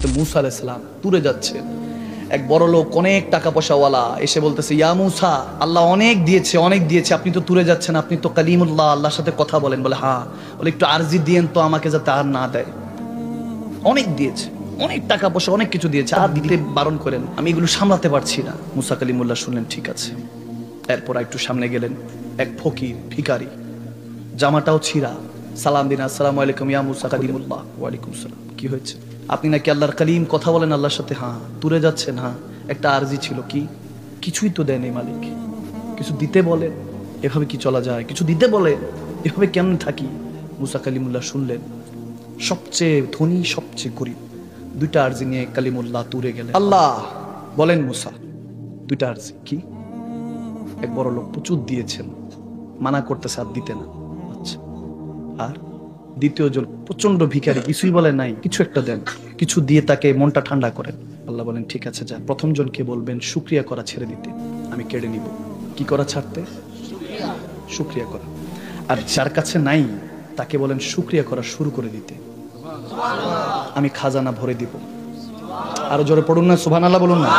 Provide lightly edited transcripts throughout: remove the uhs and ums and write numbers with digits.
হযরত মূসা আলাইহিস সালাম তুরে যাচ্ছে, এক বড় লোক অনেক টাকা পয়সাওয়ালা এসে বলতেছে, ইয়া মূসা, আল্লাহ অনেক দিয়েছে, আপনি তো তুরে যাচ্ছেন, আপনি তো কালিমুল্লাহ, আল্লাহর সাথে কথা বলেন। বলে হ্যাঁ। বলে একটু আরজি দিয়েন তো আমাকে, যাতে আর না দেয়। অনেক দিয়েছে, অনেক টাকা পয়সা, অনেক কিছু দিয়েছে, আর দিতে বারণ করেন, আমি এগুলো সামলাতে পারছি না। মূসা কালিমুল্লাহ শুনলেন, ঠিক আছে। এরপর একটু সামনে গেলেন, এক ফকির ভিখারি, জামাটাও ছিঁড়া, সালাম দিন, আসসালামু আলাইকুম ইয়া মূসা কালিমুল্লাহ। ওয়ালাইকুম সালাম। কি হয়েছে? আপনি নাকি আল্লাহর কালিম, কথা বলেন আল্লাহর সাথে? হ্যাঁ। তুরে যাচ্ছেন? হ্যাঁ। একটা আরজি ছিল। কি? কিছুই তো দেয়নি মালিক, কিছু দিতে বলেন। এভাবে কি চলা যায়? কিছু দিতে বলে, এভাবে কেমন থাকি? মূসা কালিমুল্লাহ শুনলেন, সবচেয়ে ধনী সবচেয়ে গরিব, দুইটা আরজি নিয়ে কালিমুল্লাহ তুরে গেলেন। আল্লাহ বলেন মূসা, দুইটা আরজি কি? এক বড় লোক প্রচুর দিয়েছেন, মানা করতেছে আর দিতে না। আচ্ছা। আর দ্বিতীয় জন প্রচন্ড ভিখারি, কিছুই বলে নাই, কিছু একটা দেন, কিছু দিয়ে তাকে মনটা ঠান্ডা করেন। আল্লাহ বলেন, ঠিক আছে যা, প্রথম জনকে বলবেন শুকরিয়া করা ছেড়ে দিতে, আমি কেড়ে নিব। কি করা ছাড়তে? শুকরিয়া করা। আর যার কাছে নাই তাকে বলেন শুকরিয়া করা শুরু করে দিতে, আমি খাজানা ভরে দিব। আরো জোরে পড়ুন না সুবহানাল্লাহ, বলুন না।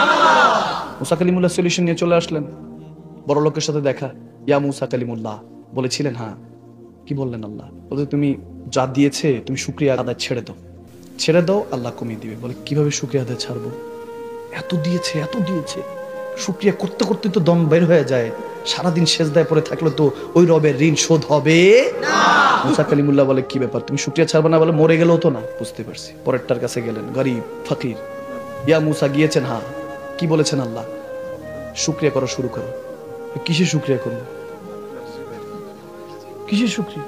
মূসা কালিমুল্লাহ সলিউশন নিয়ে চলে আসলেন, বড় লোকের সাথে দেখা। ইয়া মূসা কালিমুল্লাহ, বলেছিলেন হ্যাঁ। কি বললেন? আল্লাহ বলতে, তুমি যা দিয়েছে তুমি শুকরিয়া আদায় ছেড়ে দাও, আল্লাহ কমিয়ে দিবে। বলে কিভাবে শুকরিয়া আদায় ছাড়বো? এত দিয়েছে, শুকরিয়া করতে করতে তো দম বের হয়ে যায়, সারাদিন সেজদায় পড়ে থাকলে তো ওই রবের ঋণ শোধ হবে না। মূসা কালিমুল্লাহ বলে, কি ব্যাপার, তুমি শুকরিয়া ছাড়বে না? বলে মরে গেলেও তো না। বুঝতে পারছি। পরেরটার কাছে গেলেন, গরিব ফকির। ইয়া মূসা, গিয়েছেন? হ্যাঁ। কি বলেছেন আল্লাহ? শুকরিয়া করা শুরু করো। কিসের শুকরিয়া করবো? কিসের শুকরিয়া?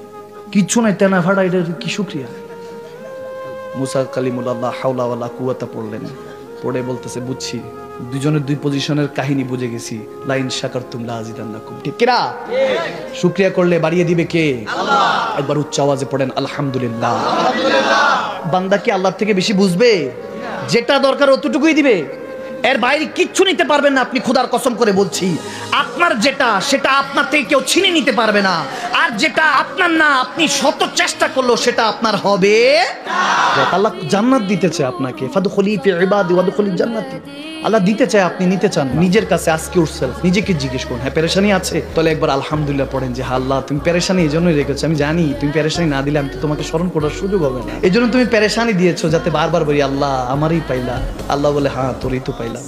কিচ্ছু নাই, তেনা ভাড়া, এটা কি শুকরিয়া? মূসা কালিমুল্লাহ হাওলা ওয়ালা কুওয়াতা পড়লেন, পড়ে বলতেছে, বুঝছি, দুজনের দুই পজিশনের কাহিনী বুঝে গেছি। লাইন শাকারতুম লাযিদান্নাকুম। ঠিক কিনা? শুকরিয়া করলে বাড়িয়ে দিবে কে? আল্লাহ। একবার উচ্চ আওয়াজে পড়েন আলহামদুলিল্লাহ। বান্দা কি আল্লাহর থেকে বেশি বুঝবে? যেটা দরকার অতটুকুই দিবে, এর বাইরে কিচ্ছু নিতে পারবেন না। আপনি খোদার কসম করে বলছি, আপনার যেটা সেটা আপনার থেকে কেউ ছিনে নিতে পারবে না। আর যেটা আপনার না, আপনি শত চেষ্টা করলেও সেটা আপনার হবে না। আল্লাহ জান্নাত দিতে চায় আপনাকে, ফাদখুলি ফি ইবাদি ওয়াদখুলি জান্নাতি। আল্লাহ দিতে চায়, আপনি নিতে চান। নিজের কাছে আজকে ইউরসেলফ, নিজেকে জিজ্ঞেস করুন, হ্যাঁ পেরেশানি আছে? তাহলে একবার আলহামদুলিল্লাহ পড়েন যে আল্লাহ তুমি পেরেশানি এই জন্যই রেখেছো, আমি জানি তুমি পেরেশানি না দিলে আমি তো তোমাকে স্মরণ করার সুযোগ হবে না, এই জন্য তুমি পেরেশানি দিয়েছো, যাতে বারবার বলি আল্লাহ আমারই পাইলা। আল্লাহ বলে, হ্যাঁ তোরই তো পাইলাম।